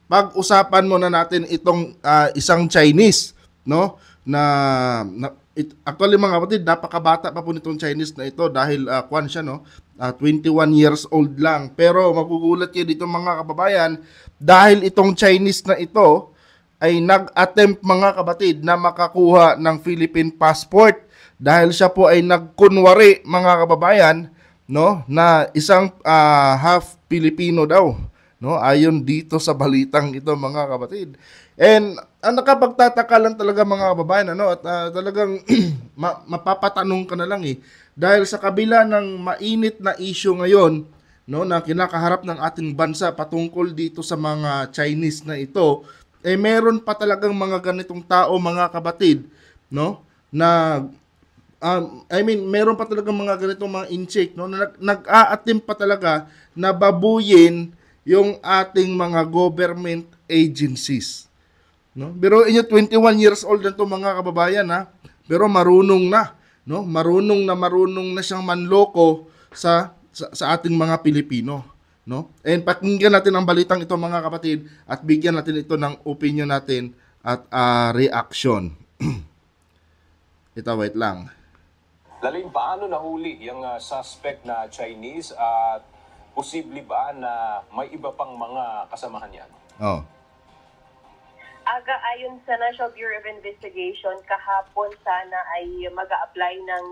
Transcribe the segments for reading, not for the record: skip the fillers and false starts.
pag-usapan muna natin itong isang Chinese, no? Actually mga kapatid, napakabata pa po nitong Chinese na ito dahil kwan siya, no? 21 years old lang. Pero magugulat kayo dito mga kababayan dahil itong Chinese na ito ay nag-attempt mga kapatid na makakuha ng Philippine passport dahil siya po ay nagkunwari mga kababayan, no, na isang half Filipino daw, no, ayon dito sa balitang ito mga kapatid. And nakapagtataka lang talaga mga kababayan, ano, at talagang mapapatanong ka na lang dahil sa kabila ng mainit na issue ngayon, no, na kinakaharap ng ating bansa patungkol dito sa mga Chinese na ito, meron pa talagang mga ganitong tao mga kapatid, no, na meron pa talagang mga ganitong mga incheck, no, na nag-a-attempt pa talaga na babuyin yung ating mga government agencies, no. Pero inyo 21 years old na to mga kababayan, ha, pero marunong na, no, marunong na siyang manloko sa ating mga Pilipino, no. And pakinggan natin ang balitang ito mga kapatid at bigyan natin ito ng opinion natin at reaction. Ito, wait lang. Lalim, paano nahuli yung suspect na Chinese at posible ba na may iba pang mga kasamahan yan? Ayon sa National Bureau of Investigation, kahapon sana ay mag-a-apply ng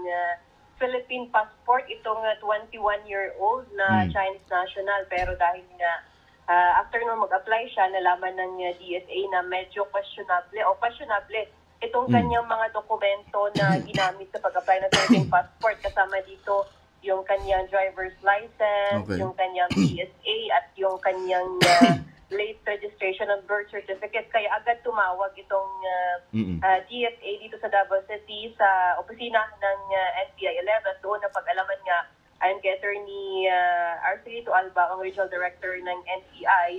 Philippine passport itong 21-year-old na Chinese national. Pero dahil nga after nung mag-apply siya, nalaman ng DSA na medyo questionable itong kanyang mga dokumento na ginamit sa pag-apply ng Philippine passport. Kasama dito yung kanyang driver's license, yung kanyang PSA at yung kanyang late registration of birth certificate. Kaya agad tumawag itong DSA dito sa Davao City sa opisina ng NBI 11. Doon na pag-alaman nga ayon kay Attorney Arcelito Alba, ang Regional Director ng NBI,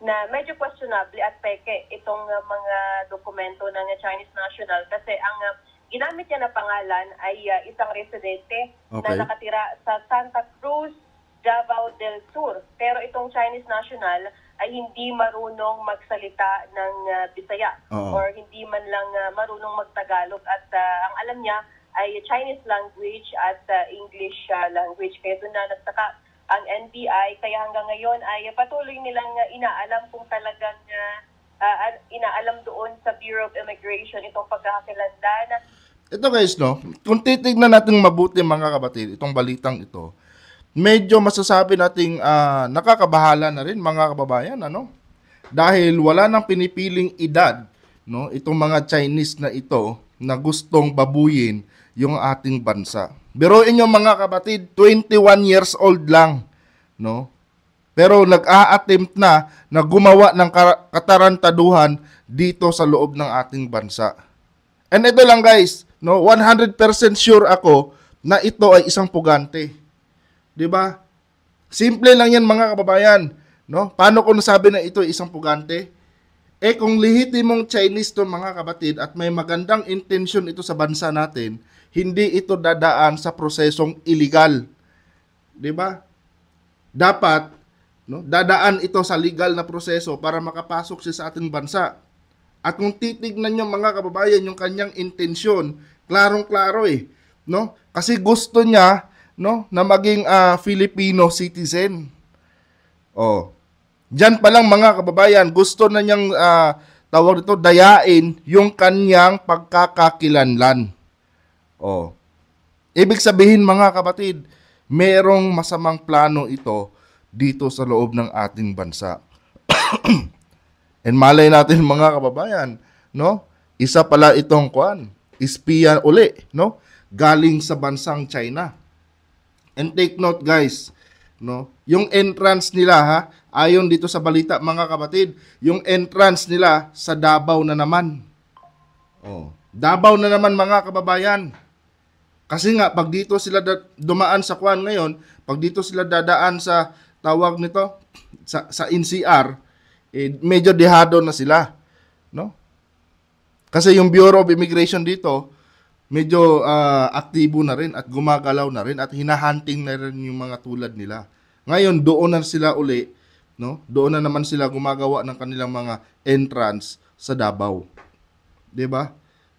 na medyo questionable at peke itong mga dokumento ng Chinese national kasi ang ginamit niya na pangalan ay isang residente na nakatira sa Santa Cruz, Davao del Sur. Pero itong Chinese national ay hindi marunong magsalita ng Bisaya or hindi man lang marunong magtagalog at ang alam niya ay Chinese language at English language. Kaya doon na nagtaka ang NBI, kaya hanggang ngayon ay patuloy nilang inaalam kung talagang inaalam doon sa Bureau of Immigration itong pagkakakilanlan. Ito guys, no, kung titignan natin mabuti mga kapatid, itong balitang ito, medyo masasabi nating nakakabahala na rin mga kababayan, ano? Dahil wala nang pinipiling edad, no, itong mga Chinese na ito na gustong babuyin yung ating bansa. Biruin nyo mga kapatid, 21 years old lang, no? Pero nag-a-attempt na gumawa ng katarantaduhan dito sa loob ng ating bansa. And ito lang guys, no, 100% sure ako na ito ay isang pugante. 'Di ba? Simple lang 'yan mga kababayan, no? Paano ko nasabi na ito ay isang pugante? Kung lehitimong Chinese to mga kapatid at may magandang intensyon ito sa bansa natin, hindi ito dadaan sa prosesong illegal. 'Di ba? Dapat, no, dadaan ito sa legal na proseso para makapasok siya sa ating bansa. At kung titignan niyo mga kababayan yung kanyang intensyon, klarong-klaro no? Kasi gusto niya, no, na maging Filipino citizen. Diyan pa lang mga kababayan, gusto na niyang tawag dito dayain yung kanyang pagkakakilanlan. Ibig sabihin mga kapatid, merong masamang plano ito dito sa loob ng ating bansa. And malay natin mga kababayan, no? Isa pala itong espiya uli, no? Galing sa bansang China. And take note guys, no? Yung entrance nila ayon dito sa balita mga kapatid, yung entrance nila sa Davao na naman. Davao na naman mga kababayan. Kasi nga pag dito sila dumaan sa ngayon, pag dito sila dadaan sa tawag nito sa NCR, medyo dehado na sila, no? Kasi yung Bureau of Immigration dito medyo aktibo na rin at gumagalaw na rin at hinahunting na rin yung mga tulad nila. Ngayon doon na sila uli no? Doon na naman sila gumagawa ng kanilang mga entrance sa Davao. 'Di ba?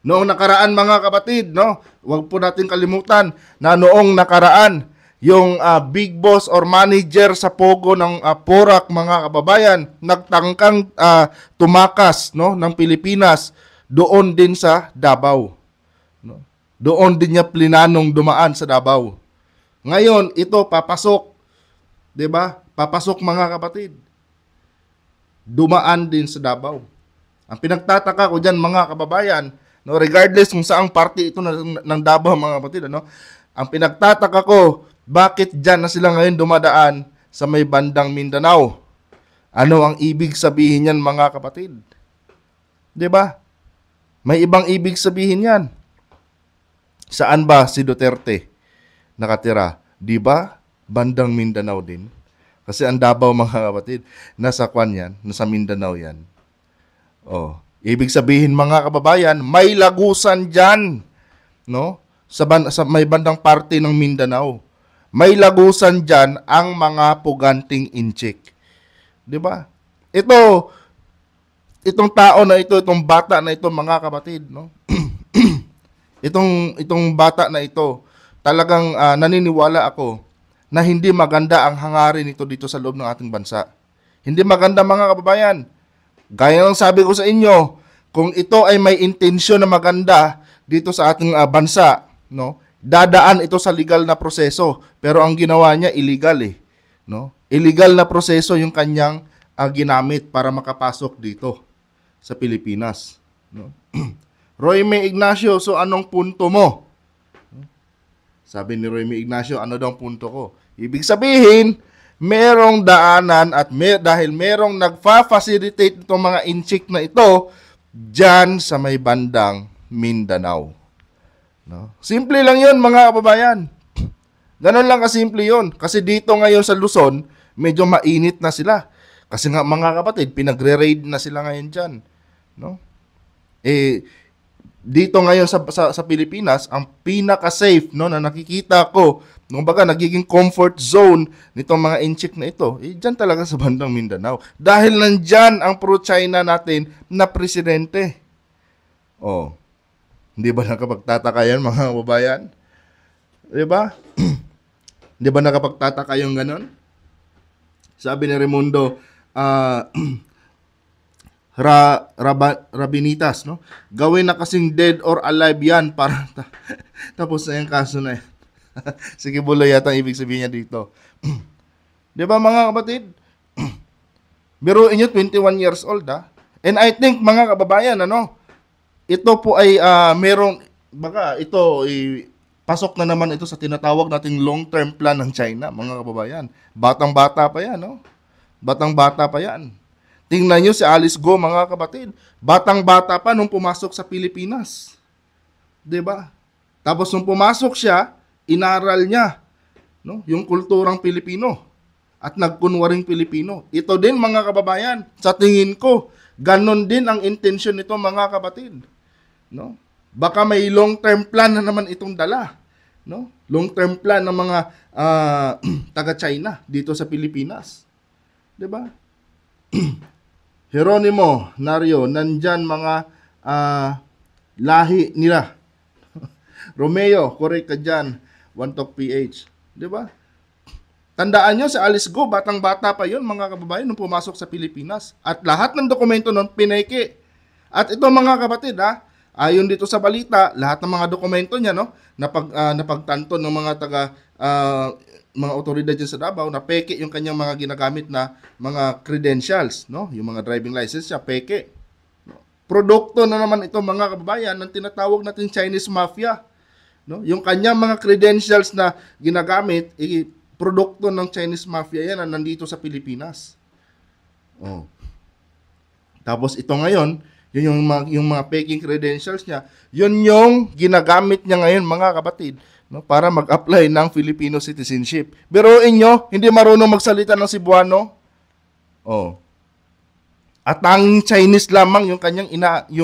Noong nakaraan mga kapatid, no? Huwag po natin kalimutan na noong nakaraan yung big boss or manager sa Pogo ng Porac mga kababayan nagtangkang tumakas, no, ng Pilipinas doon din sa Davao, no? Doon din niya plinanong dumaan sa Davao. Ngayon ito papasok, 'di ba? Papasok mga kapatid. Dumaan din sa Davao. Ang pinagtataka ko diyan mga kababayan, no, regardless kung saang party ito ng Davao mga kapatid, ano? Ang pinagtataka ko, bakit diyan na sila ngayon dumadaan sa may bandang Mindanao? Ano ang ibig sabihin niyan mga kapatid? 'Di ba? May ibang ibig sabihin 'yan. Saan ba si Duterte nakatira? 'Di ba? Bandang Mindanao din. Kasi ang Davao mga kapatid, nasa Kwan yan, nasa Mindanao yan. Oh, ibig sabihin mga kababayan, may lagusan diyan, no? Sa may bandang parte ng Mindanao. May lagusan diyan ang mga puganting inchik. 'Di ba? Itong tao na ito, itong bata na ito mga kapatid, no? itong bata na ito, talagang naniniwala ako na hindi maganda ang hangarin nito dito sa loob ng ating bansa. Hindi maganda mga kababayan. Gaya ng sabi ko sa inyo, kung ito ay may intensyon na maganda dito sa ating bansa, no? Dadaan ito sa legal na proseso, pero ang ginawa niya illegal no? Illegal na proseso yung kanyang ginamit para makapasok dito sa Pilipinas, no? Royme Ignacio, so anong punto mo? Sabi ni Royme Ignacio, ano daw ang punto ko? Ibig sabihin, merong daanan at dahil merong nagfa-facilitate itong mga inchik na ito dyan sa may bandang Mindanao. No? Simple lang yun mga kababayan. Ganon lang kasimple yun. Kasi dito ngayon sa Luzon, medyo mainit na sila. Kasi nga mga kapatid, pinagre-raid na sila ngayon dyan. No? Dito ngayon sa Pilipinas, ang pinaka-safe, no, na nakikita ko, kumbaga nagiging comfort zone nitong mga inchik na ito, dyan talaga sa bandang Mindanao. Dahil nandyan ang pro-China natin na presidente. Oh, hindi ba nakapagtataka yan mga kababayan? Di ba? Di ba nakapagtataka yung ganon? Sabi ni Raimundo, Rabinitas, no? Gawin na kasing dead or alive yan para tapos na yung kaso na yan. Sige, buloy yata ang ibig sabihin niya dito. Di ba mga kapatid? Biruin nyo, 21 years old, ha? And I think mga kababayan, ano, ito po ay merong, baka ito, pasok na naman ito sa tinatawag nating long-term plan ng China, mga kababayan. Batang-bata pa yan, no? Batang-bata pa yan. Tingnan nyo si Alice Go, mga kapatid. Batang-bata pa nung pumasok sa Pilipinas. 'Di ba? Tapos nung pumasok siya, inaral niya, no, yung kulturang Pilipino at nagkunwaring Pilipino. Ito din mga kababayan, sa tingin ko, ganon din ang intensyon nito mga kapatid. No? Baka may long-term plan na naman itong dala. No? Long-term plan ng mga taga-China dito sa Pilipinas. 'Di ba? Jeronimo, Nario, nandyan mga lahi nila. Romeo, correct ka dyan. One Talk PH. Di ba? Tandaan nyo, si Alice Go, batang-bata pa yun, mga kababayan, nung pumasok sa Pilipinas. At lahat ng dokumento nun, pineke. At ito mga kapatid, ayon dito sa balita, lahat ng mga dokumento niya, no, napagtanto ng mga mga otoridad dyan sa Davao na peke yung kanyang mga ginagamit na mga credentials, no? Yung mga driving license niya, peke. No? Produkto na naman ito mga kababayan ng tinatawag natin Chinese Mafia. No? Yung kanyang mga credentials na ginagamit, produkto ng Chinese Mafia yan na nandito sa Pilipinas. Oh. Tapos ito ngayon, yun yung mga peking credentials niya, yun yung ginagamit niya ngayon mga kapatid, no, para mag-apply ng Filipino citizenship. Biruin nyo, hindi marunong magsalita ng Cebuano. Oh. At ang Chinese lamang yung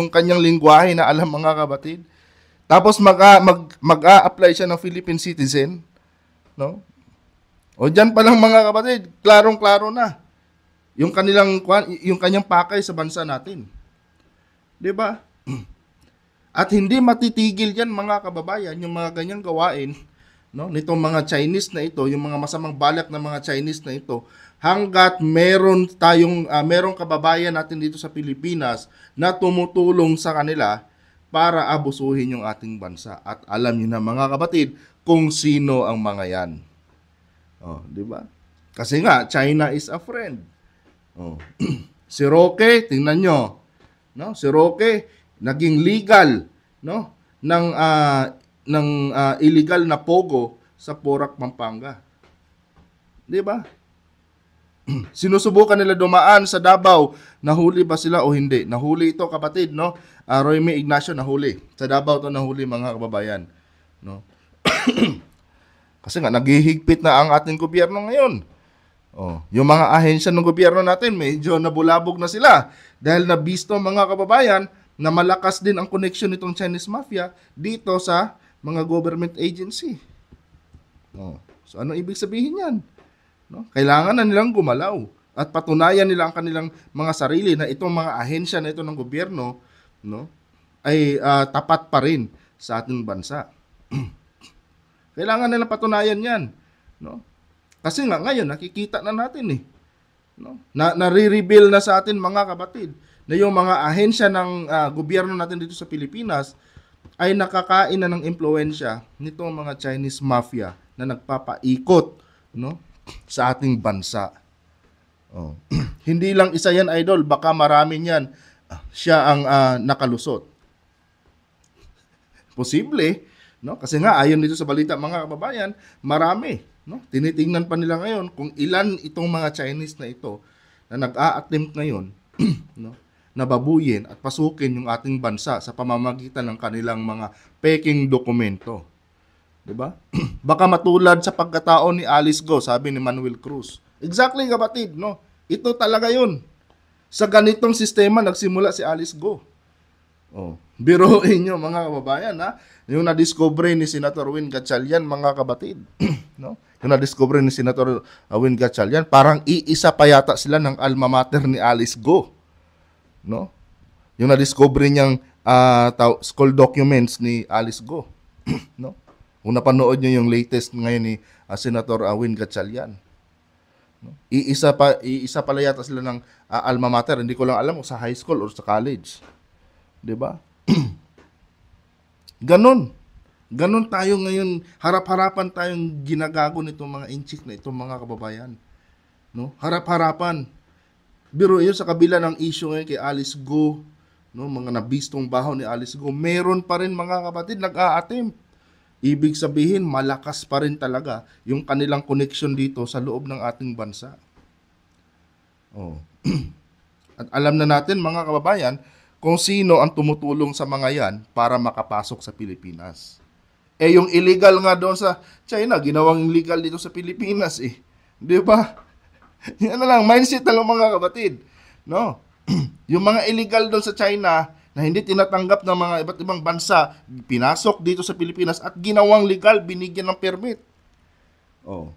kanyang lingwahe na alam mga kapatid. Tapos mag-a-apply siya ng Philippine citizen, no? O diyan pa lang mga kapatid, klarong-klaro na. yung kanyang pakay sa bansa natin. 'Di ba? At hindi matitigil 'yan mga kababayan, yung mga ganyang gawain, no, nitong mga Chinese na ito, yung mga masamang balak ng mga Chinese na ito, hangga't merong kababayan natin dito sa Pilipinas na tumutulong sa kanila para abusuhin yung ating bansa. At alam niyo na mga kapatid kung sino ang mga 'yan. Oh, 'di ba? Kasi nga China is a friend. Oh. Si Roque, tingnan nyo, no? Si Roque naging legal, no? ng illegal na pogo sa Porac, Pampanga. 'Di ba? Sinusubukan nila dumaan sa Davao, nahuli ba sila o hindi? Nahuli ito, kapatid, no? Royme Ignacio nahuli. Sa Davao to nahuli, mga kababayan, no? Kasi nga naghihigpit na ang ating gobyerno ngayon. Oh, yung mga ahensya ng gobyerno natin medyo nabulabog na sila dahil nabisto, mga kababayan, na malakas din ang connection nitong Chinese mafia dito sa mga government agency. Oh, so ano ibig sabihin yan? No? Kailangan na nilang gumalaw at patunayan nila ang kanilang mga sarili na itong mga ahensya na ito ng gobyerno, no, ay tapat pa rin sa ating bansa. Kailangan nilang patunayan yan, no? Kasi nga ngayon nakikita na natin no? Nare-reveal na sa atin, mga kapatid, na yung mga ahensya ng gobyerno natin dito sa Pilipinas ay nakakain na ng impluwensya nitong mga Chinese mafia na nagpapaikot, no, sa ating bansa. Oh. Hindi lang isa yan, idol, baka marami niyan siya ang nakalusot. Posible, no? Kasi nga ayon dito sa balita, mga kababayan, marami, no? Tinitingnan pa nila ngayon kung ilan itong mga Chinese na ito na nag-a-attempt ngayon no, na babuyin at pasukin yung ating bansa sa pamamagitan ng kanilang mga peking dokumento. 'Di ba? Baka matulad sa pagkatao ni Alice Go, sabi ni Manuel Cruz. Exactly, kapatid, no? Ito talaga 'yun. Sa ganitong sistema nagsimula si Alice Go. Oh, biruin nyo, mga kababayan, ha? Yung na-discover ni Senator Win Gatchalian, mga kabatid, no? Yung na-discover ni Senator Win Gatchalian, parang iisa pa yata sila ng alma mater ni Alice Go, no? Yung na-discover niyang school documents ni Alice Go, no? Kung napanood nyo yung latest ngayon ni Senator Win Gatchalian, no? Iisa pala yata sila ng alma mater, hindi ko lang alam kung sa high school or sa college. 'Di ba? Ganon tayo ngayon, harap-harapan tayong ginagago nitong mga inchik na itong mga kababayan. No? Harap-harapan. Biro yun sa kabila ng issue ngayon kay Alice Go, no, mga nabistong baho ni Alice Go, meron pa rin, mga kapatid, nag-a-attempt. Ibig sabihin, malakas pa rin talaga yung kanilang connection dito sa loob ng ating bansa. Oh. At alam na natin, mga kababayan, kung sino ang tumutulong sa mga yan para makapasok sa Pilipinas. Yung illegal nga doon sa China, ginawang illegal dito sa Pilipinas eh. Di ba? Yan na lang, mindset na lang, mga kapatid. No? Yung mga illegal doon sa China na hindi tinatanggap ng mga iba't ibang bansa, pinasok dito sa Pilipinas at ginawang legal, binigyan ng permit. Oh.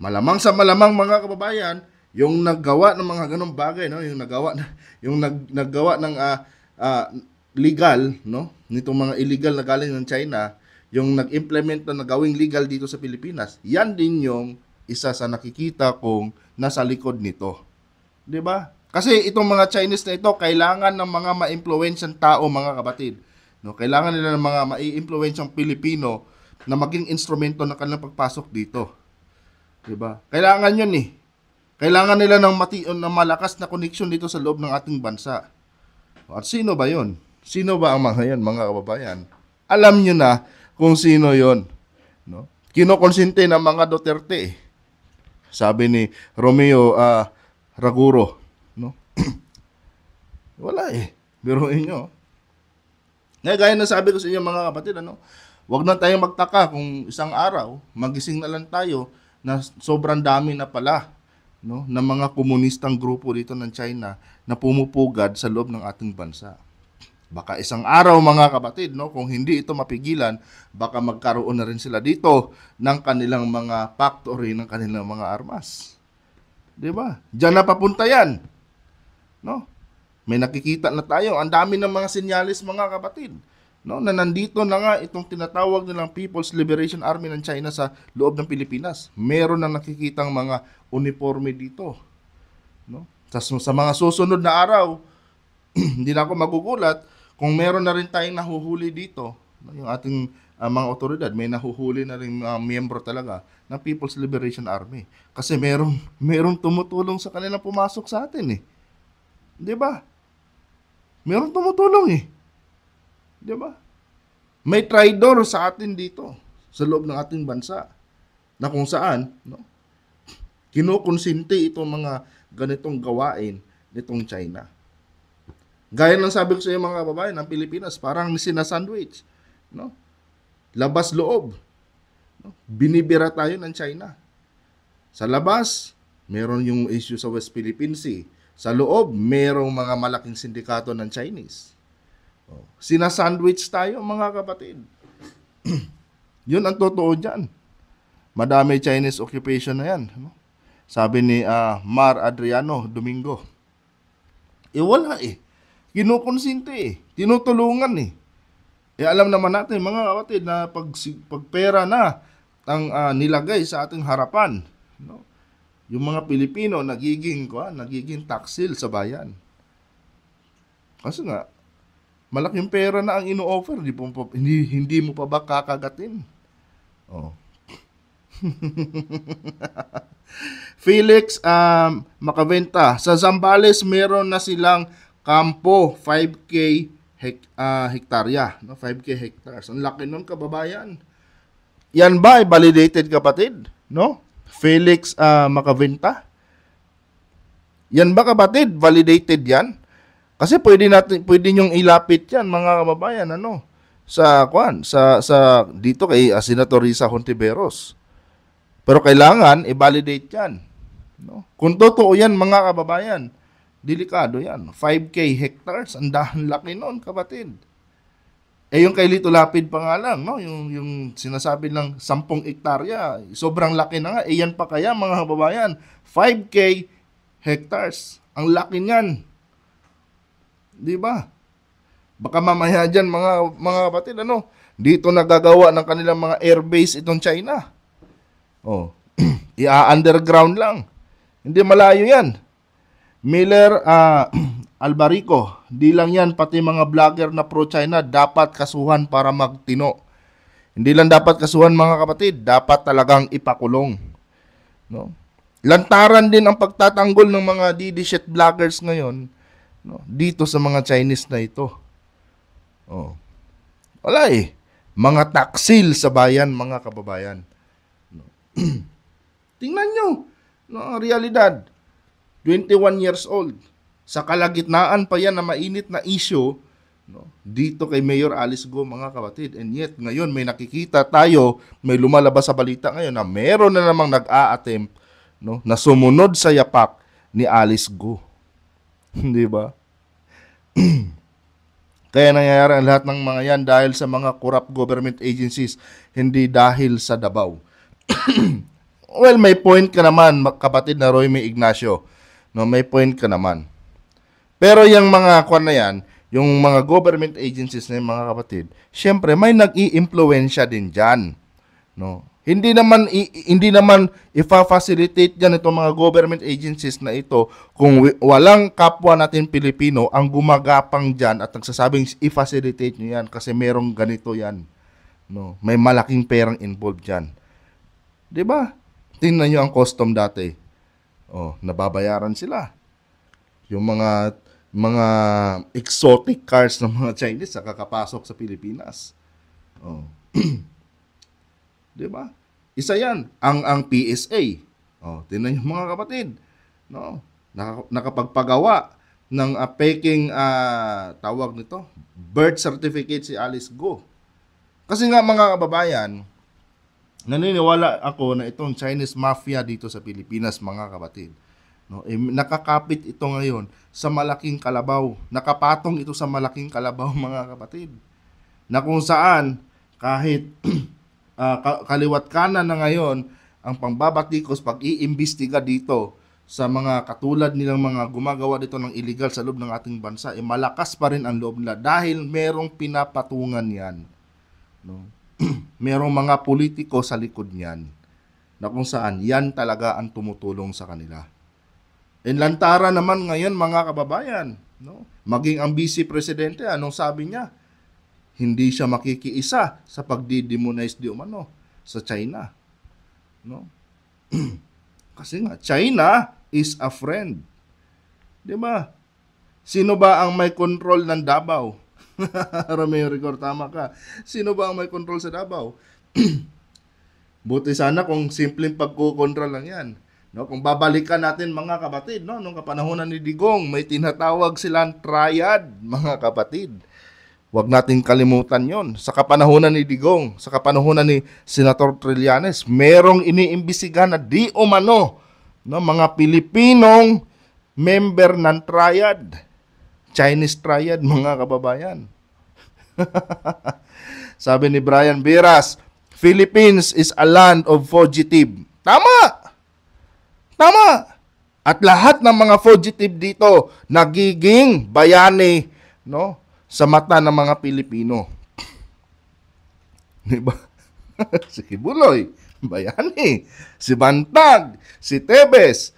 Malamang sa malamang, mga kababayan, yung naggawa ng mga ganong bagay, no, yung naggawa ng legal, no, nitong mga illegal na galing ng China, yung nag-implement na gawing legal dito sa Pilipinas, yan din yung isa sa nakikita kong nasa likod nito. 'Di ba? Kasi itong mga Chinese na ito, kailangan ng mga ma-impluwensyang tao, mga kapatid. No, kailangan nila ng mga ma-impluwensyang Pilipino na maging instrumento ng kanilang pagpasok dito. 'Di ba? Kailangan 'yun eh. Kailangan nila ng malakas na connection dito sa loob ng ating bansa. At sino ba yon? Sino ba ang mga yan, mga kababayan? Alam nyo na kung sino yon, no? Kinokonsente ng mga Duterte. Sabi ni Romeo Raguro, no? Wala eh. Biruin nyo. Gaya na sabi ko sa inyo, mga kapatid, wag na tayong magtaka kung isang araw, magising na lang tayo na sobrang dami na pala, no, ng mga komunistang grupo dito ng China na pumupugad sa loob ng ating bansa. Baka isang araw, mga kapatid, no, kung hindi ito mapigilan, baka magkaroon na rin sila dito ng kanilang mga factory, ng kanilang mga armas. 'Di ba? Diyan na papunta yan. No? May nakikita na tayo. Ang dami ng mga senyalis, mga kapatid. No, na nandito na nga itong tinatawag nilang People's Liberation Army ng China sa loob ng Pilipinas. Meron na nakikitang mga uniforme dito. No? Sa mga susunod na araw, hindi na ako magugulat kung meron na rin tayong nahuhuli dito. No? Yung ating mga otoridad, may nahuhuli na rin mga miyembro talaga ng People's Liberation Army. Kasi merong tumutulong sa kanila pumasok sa atin eh. 'Di ba? Meron tumutulong eh. 'Di ba? May traitor sa atin dito sa loob ng ating bansa na kung saan, no, kinukonsinti itong mga ganitong gawain nitong China. Gaya ng sabi ko sa iyo mga kababayan, ng Pilipinas, parang sinasandwich, no? Labas loob. No? Binibira tayo ng China. Sa labas, meron yung issue sa West Philippine Sea. Sa loob, merong mga malaking sindikato ng Chinese. Sinasandwich tayo, mga kapatid. Yun ang totoo dyan. Madami Chinese occupation na yan. Sabi ni Mar Adriano Domingo. Wala eh. Kinukonsinte eh. Tinutulungan eh. Alam naman natin, mga kapatid, na pag pera na ang nilagay sa ating harapan, no? Yung mga Pilipino nagiging taksil sa bayan. Kasi nga, malaking pera na ang ino-offer, hindi mo pa ba kakagatin? Oh. Felix Macaventa, sa Zambales meron na silang kampo 5K hektarya, no? 5K hectares. Ang laki nun, kababayan. Yan ba ay validated, kapatid? No? Felix Macaventa? Yan ba, kapatid? Validated yan? Kasi pwede nyong ilapit yan, mga kababayan, sa dito kay Senator Risa Hontiveros. Pero kailangan i-validate yan, no? Kung totoo yan, mga kababayan, delikado yan. 5K hectares, ang laki noon, kapatid. Yung kay Lito Lapid pa nga lang, no? Yung sinasabi ng 10 hektarya, sobrang laki na nga. Yan pa kaya, mga kababayan, 5K hectares. Ang laki niyan. Di ba? Baka mamaya dyan, mga kapatid, dito nagagawa ng kanilang mga airbase itong China. Ia-underground lang. Hindi malayo yan. Miller Albarico, di lang yan, pati mga vlogger na pro-China dapat kasuhan para magtino. Hindi lang dapat kasuhan, mga kapatid, dapat talagang ipakulong. No? Lantaran din ang pagtatanggol ng mga DD shit vloggers ngayon, no, dito sa mga Chinese na ito. Wala eh. Mga taksil sa bayan, mga kababayan. No? Tingnan nyo, no, ang realidad. 21 years old. Sa kalagitnaan pa yan na mainit na issue, no, dito kay Mayor Alice Go, mga kapatid. And yet, ngayon may nakikita tayo, may lumalabas sa balita ngayon na meron na namang nag-a-attempt, no, na sumunod sa yapak ni Alice Go. Di ba? Kaya nangyayari ang lahat ng mga yan dahil sa mga corrupt government agencies, hindi dahil sa Davao. Well, may point ka naman, kapatid na Roy May Ignacio. No, may point ka naman. Pero yung mga na yan, yung mga government agencies na yung mga kapatid, syempre may nag-i-impluwensya din dyan. No? Hindi naman ifa-facilitate dyan itong mga government agencies na ito kung walang kapwa natin Pilipino ang gumagapang dyan at nagsasabing i-facilitate nyo yan kasi merong ganito yan. No? May malaking perang involved dyan. Diba? Tingnan nyo ang custom dati. Nababayaran sila. Yung mga exotic cars ng mga Chinese sa kakapasok sa Pilipinas. Diba? Isa yan, ang PSA. Tingnan yung mga kapatid. No? Nakapagpagawa ng peking tawag nito, birth certificate si Alice Go. Kasi nga, mga kababayan, naniniwala ako na itong Chinese mafia dito sa Pilipinas, mga kapatid, no, nakakapit ito ngayon sa malaking kalabaw. Nakapatong ito sa malaking kalabaw, mga kapatid. Na kung saan, kahit kaliwat kanan na ngayon, ang pangbabatikos, pag-iimbestiga dito sa mga katulad nilang mga gumagawa dito ng illegal sa loob ng ating bansa, malakas pa rin ang loob nila dahil merong pinapatungan yan. No? Merong mga politiko sa likod niyan na kung saan yan talaga ang tumutulong sa kanila. Lantaran naman ngayon mga kababayan, no? Maging ang vice presidente, anong sabi niya? Hindi siya makikiisa sa pagdi-demonize di umano sa China. No? Kasi nga, China is a friend. Di ba? Sino ba ang may control ng Davao? Romeo Rigor, tama ka. Sino ba ang may control sa Davao? Buti sana kung simpleng pagkukontrol lang yan. No, kung babalikan natin mga kapatid, no, nung kapanahonan ni Digong, may tinatawag silang triad, mga kapatid. Huwag nating kalimutan yon. Sa kapanahonan ni Digong, sa kapanahonan ni Senator Trillanes, merong iniimbisigan na di umano, no, mga Pilipinong member ng triad. Chinese triad, mga kababayan. Sabi ni Brian Viras, Philippines is a land of fugitive. Tama! Tama! At lahat ng mga fugitive dito nagiging bayani, no, sa mata ng mga Pilipino. Diba? Si Kibuloy, bayani. Si Bantag, si Tebes,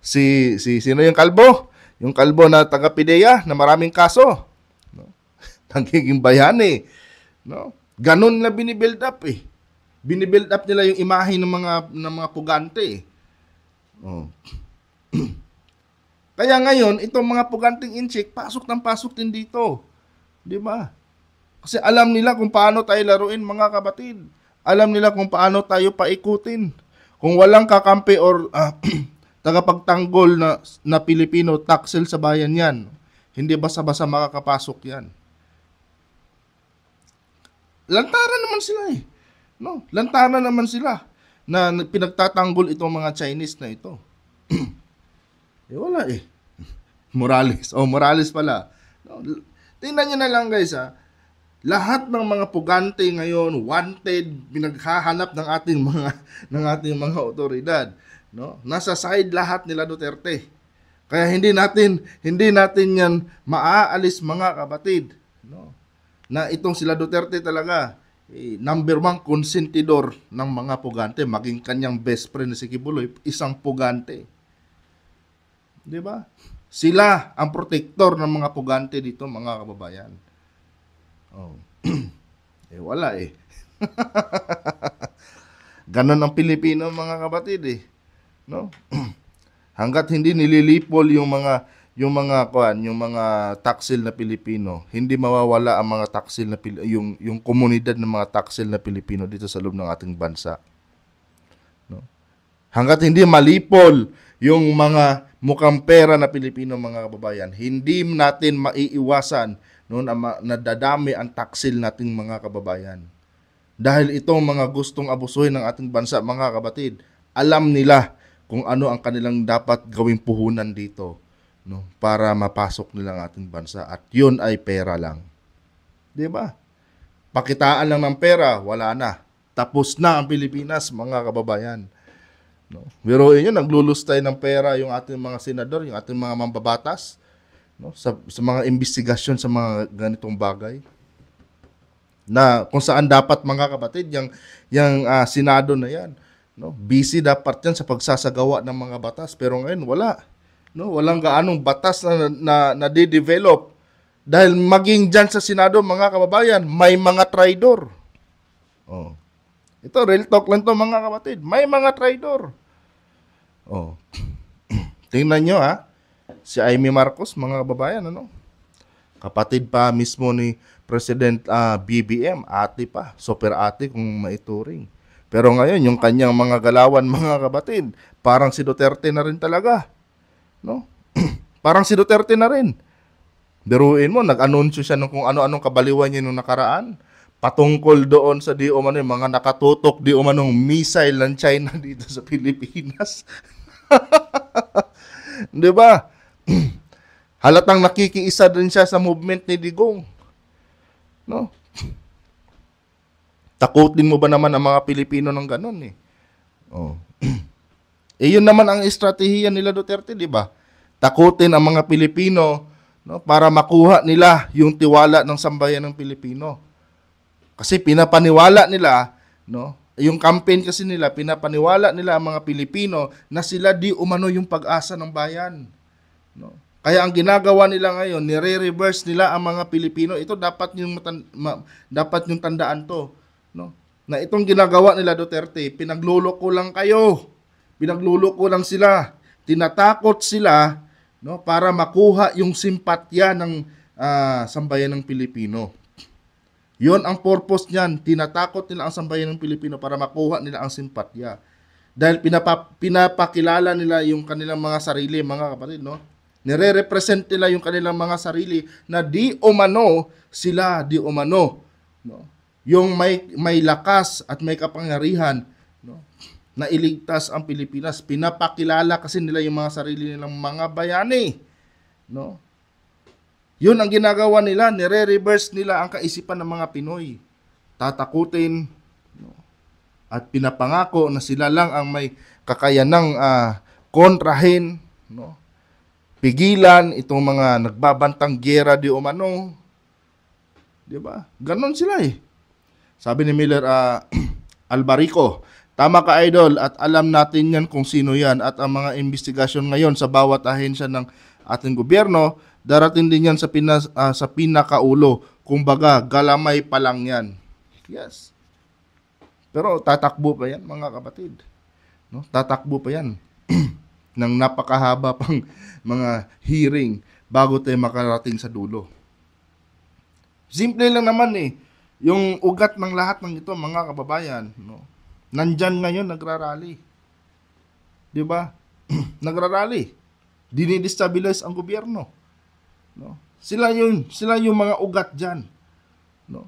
sino yung kalbo? Yung kalbo na taga-Pidea na maraming kaso. No? Nagiging bayani. No? Ganun na binibuild up eh. Binibuild up nila yung imahe ng mga pugante eh. Oh. Kaya ngayon, itong mga puganting inchik, pasok din dito. Di ba? Kasi alam nila kung paano tayo laruin, mga kapatid. Alam nila kung paano tayo paikutin. Kung walang kakampi or tagapagtanggol na Pilipino, taksil sa bayan yan. Hindi basa-basa makakapasok yan. Lantaran naman sila eh. No, lantaran naman sila na pinagtatanggol itong mga Chinese na ito. Wala eh. Morales pala. No, tingnan nyo na lang guys ha. Lahat ng mga pugante ngayon, wanted, pinaghahanap ng ating mga otoridad. No? Nasa side lahat nila Duterte. Kaya hindi natin yan maaalis mga kapatid. No? Na itong sila Duterte talaga, number 1 konsentidor ng mga pugante, maging kanyang best friend na si Kibuloy, isang pugante. Di ba? Sila ang protector ng mga pugante dito, mga kababayan. Oh. Wala eh. Ganon ang Pilipino, mga kapatid eh. No? Hangga't hindi nililipol yung mga taksil na Pilipino, hindi mawawala ang mga taksil na yung komunidad ng mga taksil na Pilipino dito sa loob ng ating bansa. No? Hangga't hindi malipol yung mga mukhang pera na Pilipino, mga kababayan, hindi natin maiiwasan na dadami ang taksil nating mga kababayan. Dahil itong mga gustong abusuhin ng ating bansa, mga kapatid, alam nila kung ano ang kanilang dapat gawing puhunan dito, no, para mapasok nila ang ating bansa. At yun ay pera lang. Di ba? Pakitaan lang ng pera, wala na. Tapos na ang Pilipinas, mga kababayan. No? Biruin nyo, naglulustay ng pera yung ating mga senador, yung ating mga mambabatas, no? Sa mga investigasyon sa mga ganitong bagay. Na kung saan dapat, mga kapatid, yung Senado na yan, no? Busy dapat yan sa pagsasagawa ng mga batas. Pero ngayon, wala. No? Walang gaanong batas na de-develop. Dahil maging dyan sa Senado, mga kababayan, may mga traidor. Oh. Ito, real talk lang to, mga kapatid. May mga traidor. Oh. Tingnan nyo ha. Si Amy Marcos, mga kababayan, ano? Kapatid pa mismo ni President BBM, ate pa. Super ate kung maituring. Pero ngayon, yung kanyang mga galawan, mga kapatid, parang si Duterte na rin talaga. No? Parang si Duterte na rin. Biruin mo, nag-anunsyo siya ng kung ano-anong kabaliwan niya nung nakaraan. Patungkol doon sa di umano, mga nakatutok di umanong missile ng China dito sa Pilipinas. Di ba? Halatang nakikiisa din siya sa movement ni Digong. No? Takutin mo ba naman ang mga Pilipino ng ganun eh? Oh. Yun naman ang estratehiya nila Duterte, di ba? Takutin ang mga Pilipino, no, para makuha nila yung tiwala ng sambayan ng Pilipino. Kasi pinapaniwala nila, no, yung campaign kasi nila, pinapaniwala nila ang mga Pilipino na sila di umano yung pag-asa ng bayan. No? Kaya ang ginagawa nila ngayon, nire-reverse nila ang mga Pilipino. Ito dapat dapat yung tandaan to, no? Na itong ginagawa nila Duterte, pinagluloko lang kayo. Pinagluloko lang sila. Tinatakot sila, no, para makuha yung simpatya ng sambayan ng Pilipino. Yon ang purpose niyan. Tinatakot nila ang sambayan ng Pilipino para makuha nila ang simpatya. Dahil pinapakilala nila yung kanilang mga sarili, mga kapatid, no? Nire-represent nila yung kanilang mga sarili na di umano sila, di umano, no? Yung may lakas at may kapangyarihan, no, na iligtas ang Pilipinas. Pinapakilala kasi nila yung mga sarili nilang mga bayani, no? Yun ang ginagawa nila, nire-reverse nila ang kaisipan ng mga Pinoy. Tatakutin, no, at pinapangako na sila lang ang may kakayanang kontrahin, no, pigilan itong mga nagbabantang giyera di umano. Di ba? Ganon sila eh. Sabi ni Miller Albarico, tama ka idol at alam natin yan kung sino yan at ang mga investigasyon ngayon sa bawat ahensya ng ating gobyerno, darating din yan sa pinakaulo. Kumbaga, galamay pa lang yan. Yes. Pero tatakbo pa yan, mga kapatid. No? Tatakbo pa yan. Ng napakahaba pang mga hearing bago tayo makarating sa dulo. Simple lang naman eh. Yung ugat ng lahat ng ito, mga kababayan, no? Nandyan ngayon, nagrarally. Di ba? Nagrarally. Dinidestabilize ang gobyerno. No? Sila yung mga ugat dyan. No?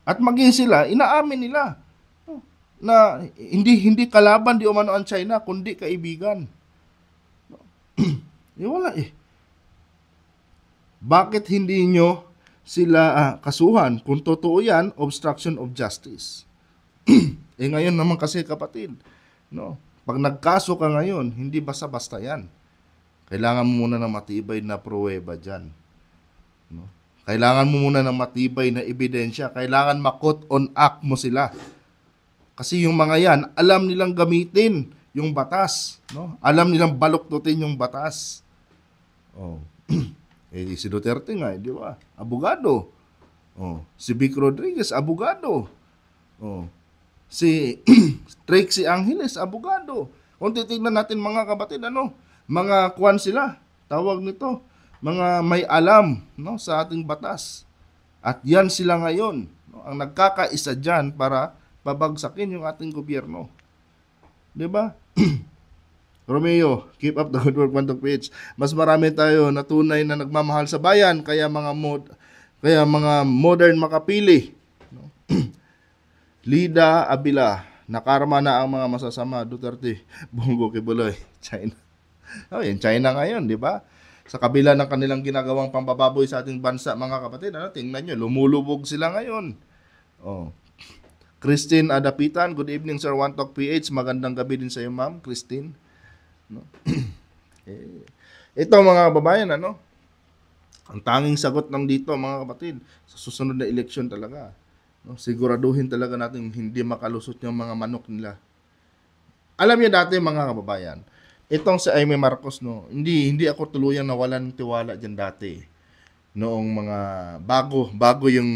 At maging sila, inaamin nila, no, na hindi kalaban di umano ang China, kundi kaibigan. No? Wala eh. Bakit hindi nyo sila kasuhan? Kung totoo yan, obstruction of justice. Ngayon naman kasi kapatid, no, pag nagkaso ka ngayon, hindi basta-basta yan. Kailangan mo muna ng matibay na pruweba dyan. No? Kailangan mo muna ng matibay na ebidensya. Kailangan makot on act mo sila. Kasi yung mga yan, alam nilang gamitin yung batas. No? Alam nilang baluktutin yung batas. Oh. Si Duterte nga, di ba? Abogado. Oh. Si Vic Rodriguez, abogado. Oh. Si Trixie Angeles, abogado. Kung titignan natin mga kapatid, mga kwan sila, tawag nito, mga may alam, no, sa ating batas. At yan sila ngayon, no, ang nagkakaisa dyan para pabagsakin yung ating gobyerno. Di ba? Romeo, keep up the good work, Mandok PH. Mas marami tayo na tunay na nagmamahal sa bayan, kaya mga modern makapili. No? Lida Abila, nakarma na ang mga masasama. Duterte, Bongo Kibuloy, China. Yan, China ngayon, di ba? Sa kabila ng kanilang ginagawang pambababoy sa ating bansa, mga kapatid, tingnan nyo, lumulubog sila ngayon. Oh. Christine Adapitan, good evening Sir One Talk PH. Magandang gabi din sa iyo, Ma'am Christine. No? Ito mga kababayan, ang tanging sagot ng dito, mga kapatid, sa susunod na eleksyon talaga. No? Siguraduhin talaga natin hindi makalusot yung mga manok nila. Alam niyo dati, mga kababayan, itong si Aimee Marcos, no, hindi ako tuluyang nawalan ng tiwala diyan dati. Noong mga bago yung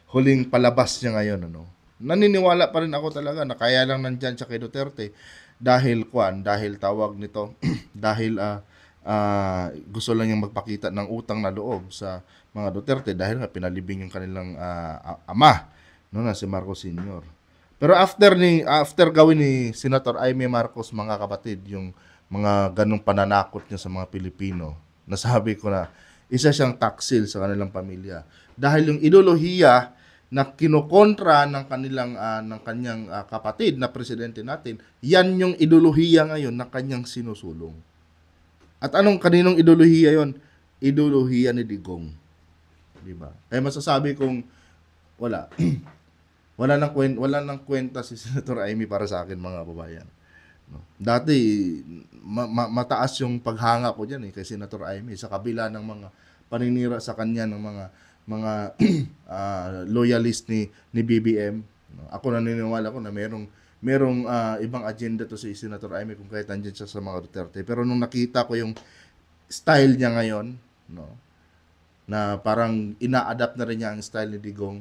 huling palabas niya ngayon, naniniwala pa rin ako talaga na kaya lang nandyan siya kay Duterte dahil tawag nito dahil gusto lang niyang magpakita ng utang na loob sa mga Duterte dahil nga pinalibing yung kanilang ama, na si Marcos Sr. Pero after gawin ni Senator Aimee Marcos, mga kapatid, yung mga ganong pananakot niya sa mga Pilipino, nasabi ko na isa siyang taksil sa kanilang pamilya. Dahil yung ideolohiya na kinokontra ng kanyang kapatid na presidente natin, yan yung ideolohiya ngayon na kanyang sinusulong. At kaninong ideolohiya yon? Ideolohiya ni Digong. Diba? Kaya masasabi kong wala nang kwenta si Senator Aimee para sa akin, mga kababayan. No? Dati mataas yung paghanga ko diyan kay Senator Amy sa kabila ng mga paninira sa kanya ng mga loyalist ni BBM. No? Ako naniniwala ko na merong ibang agenda to si Senator Amy kung kahit nandiyan siya sa mga Duterte. Pero nung nakita ko yung style niya ngayon, no, na parang ina-adapt na rin niya ang style ni Digong.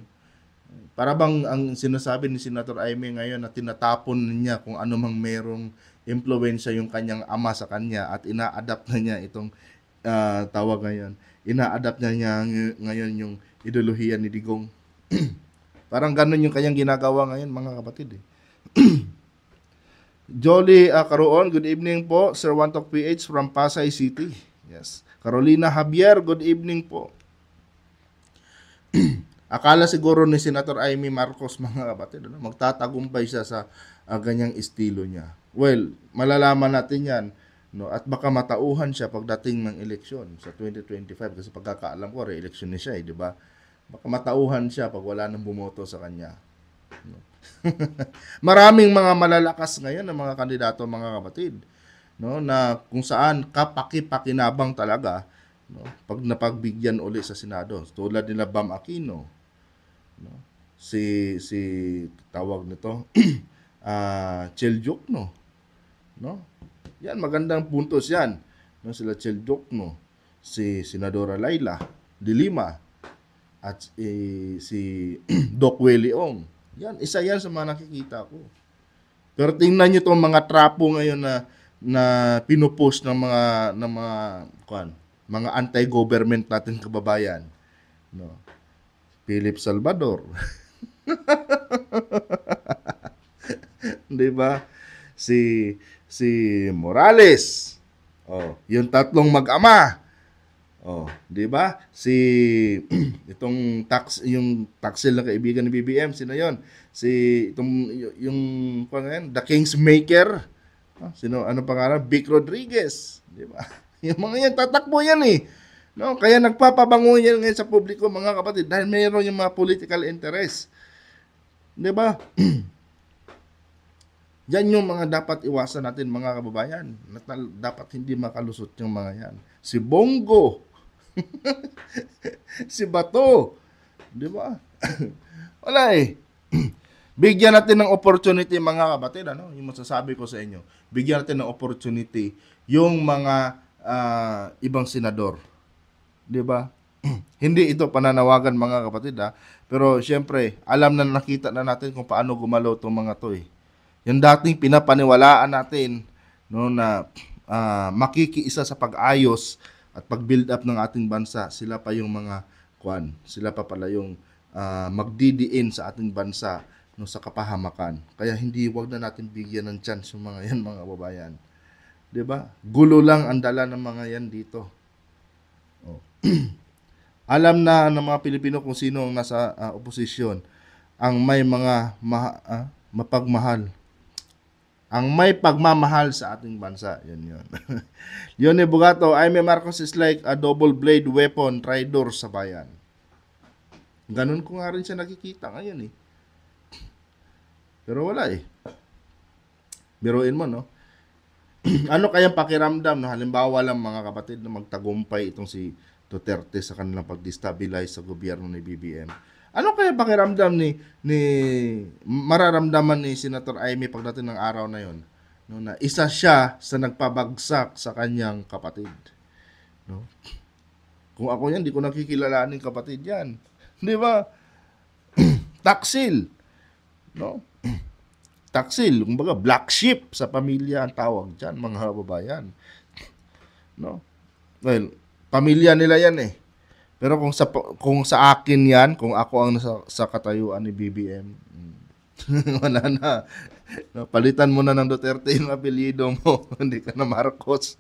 Para bang ang sinasabi ni Senator Amy ngayon na tinatapon niya kung ano mang merong impluwensya yung kanyang ama sa kanya at ina-adapt na niya itong tawag ngayon. Ina-adapt na niya ngayon yung ideolohiya ni Digong. Parang ganun yung kanyang ginagawa ngayon, mga kapatid. Jolly Caroon, good evening po. Sir Wantok PH from Pasay City. Yes. Carolina Javier, good evening po. Akala siguro ni Senator Amy Marcos, mga kapatid, magtatagumpay siya sa ganyang estilo niya. Well, malalaman natin yan. No? At baka matauhan siya pagdating ng eleksyon sa 2025. Kasi pagkakaalam ko, re-election ni siya, di ba? Baka matauhan siya pag wala nang bumoto sa kanya. No? Maraming mga malalakas ngayon ng mga kandidato, mga kapatid. No? Na kung saan kapaki-pakinabang talaga, no? Pag napagbigyan uli sa Senado. Tulad nila Bam Aquino, no? Si tawag nito Cheljokno, no? Yan, magandang puntos yan, no? Sila Cheljokno, si Senadora Laila de Lima at si Doc Willie Ong. Yan, isa yan sa mga nakikita ko. Pero tingnan niyo tong mga trapo ngayon na pinupost ng mga anti-government natin kababayan, no? Philip Salvador. 'Di ba? Si Morales. Oh, yung tatlong mag-ama. Oh, 'di ba? Si itong yung taxil na kaibigan ni BBM, sino 'yon? Si yung the King's Maker. Sino, ano pangalan? Vic Rodriguez, 'di ba? Yung mga yan tatakbo yan No, kaya nagpapabango yan ngayon sa publiko, mga kapatid, dahil mayroon yung mga political interest. 'Di ba? Yan yung mga dapat iwasan natin, mga kababayan. Dapat hindi makalusot yung mga yan. Si Bongo. Si Bato. 'Di ba? Wala Bigyan natin ng opportunity, mga kapatid, yung masasabi ko sa inyo. Bigyan natin ng opportunity yung mga ibang senador. 'Di ba? Hindi ito pananawagan, mga kapatid, pero siyempre, alam na, nakita na natin kung paano gumalaw tong mga 'to Yung dating pinapaniwalaan natin, no, na makikiisa sa pag-ayos at pag-build up ng ating bansa, sila pa yung mga sila pa pala yung magdidiin sa ating bansa, no, sa kapahamakan. Kaya wag na natin bigyan ng chance yung mga yan, mga kababayan. 'Di ba? Gulo lang ang dala ng mga yan dito. Oh. Alam na ng mga Pilipino kung sino ang nasa oposisyon, ang may mga mapagmahal. Ang may pagmamahal sa ating bansa. Yun. Yun Bugato, Jaime Marcos is like a double blade weapon, traitor sa bayan. Ganun ko nga rin siya nakikita ngayon Pero wala Biruin mo, no? Ano kayang pakiramdam, no? Halimbawa lang, mga kapatid, na magtagumpay itong si Duterte sa kanilang pag-destabilize sa gobyerno ni BBM. Ano kaya pakiramdam mararamdaman ni Senator Amy pagdating ng araw na yon, no, na isa siya sa nagpabagsak sa kanyang kapatid, no? Kung ako yan, di ko nakikilalanin kapatid yan, di ba? Taksil, no? Taksil, kumbaga black sheep sa pamilya ang tawag diyan, mga kababayan, no? Well, pamilya nila yan Pero kung sa akin yan, kung ako ang sa katayuan ni BBM, wala na. No, palitan mo na ng Duterte yung apelyido mo. Hindi ka na Marcos.